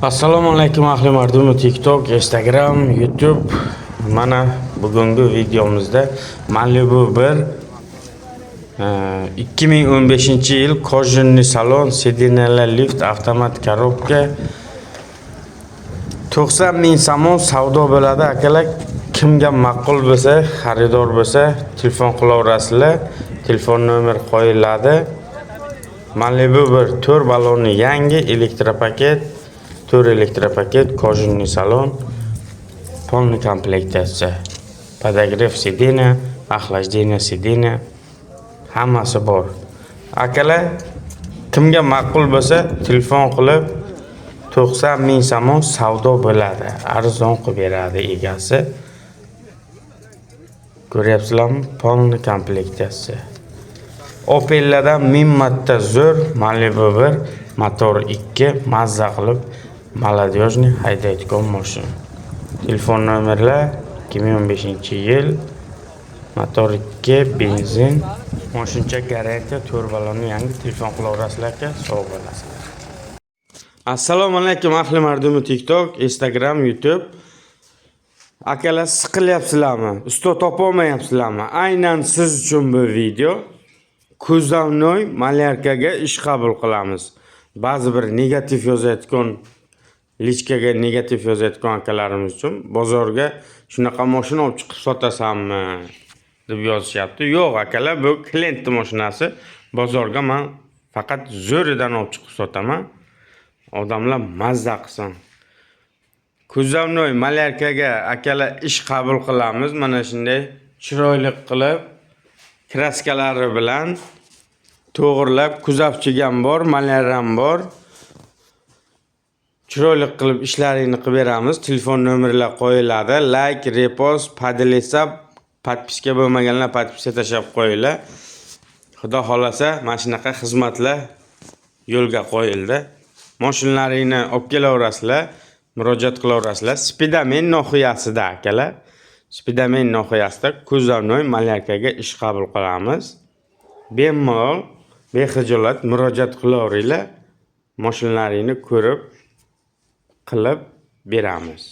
Assalomu alaykum ahli mardum TikTok, Instagram, YouTube. Mana bugungi videomizda Malibu 1 2015-yil kojinli salon, sedinalar, lift, avtomat korobka 90 ming so'm savdo bo'ladi. Akalar, kimga ma'qul bo'lsa, xaridor bo'lsa, telefon qilaverasizlar. Telefon nomeri qo'yiladi. Malibu 1 4 balonni yangi elektropaket, 4 elektropaket, kojinli salon, полный komplektatsiya. Podogref sidina, охлаждение sidina, hammasi bor. Akalar, kimga ma'qul bo'lsa, telefon qilib 90 ming so'm savdo bo'ladi. Arzon qilib beradi egasi. Ko'ryapsizlarmi? Полный komplektatsiya. Opel'lardan 1000 marta zo'r Malibu 1, motor 2, mazza qilib молодежный haydaydigan mashina. Telefon nomerlar 2015-yil, motor 2, benzin, mashina garantiya, 4 balonni yangi. Telefon qilaverasizlar aka, sog' bo'lasizlar. Assalomu alaykum ahli mardum TikTok, Instagram, YouTube. Akalar, siqilyapsizlarmi? Usta topa olmayapsizlarmi? Aynan siz uchun bu video. Kuzovnoy malyarkaga ish qabul qilamiz. Ba'zi bir negativ yozayotgan, lichkaga negativ yozayotgan akalarimiz uchun bozorga shunaqa mashina olib chiqib sotasanmi deb yozishyapti. Yo'q akalar, bu klientning mashinasi. Bozorga men faqat zo'ridan olib chiqib sotaman. Odamlar mazza qilsin. Kuzovnoy malyarkaga akalar ish qabul qilamiz. Mana shunday chiroyli qilib kraskalari bilan to'g'irlab, kuzovchiga ham bor, malyar ham bor. Chiroyli qilib ishlarini qilib beramiz. Telefon nomerlar qo'yiladi. Like, repost, podlesa, podpiska bo'lmaganlar podpiska tashab qo'yinglar. Xudo xolasa, mana shunaqa xizmatlar yo'lga qo'yildi. Mashinalaringni olib kelaverasizlar, murojaat qilaverasizlar. Spidamen nohiyasida akalar. Spidamen nohiyasida Kuzovnoy malyarkaga ish qabul qilamiz. Bemalol, bexijolat murojaat qilaveringlar. Mashinalaringni ko'rib, qilib beramiz.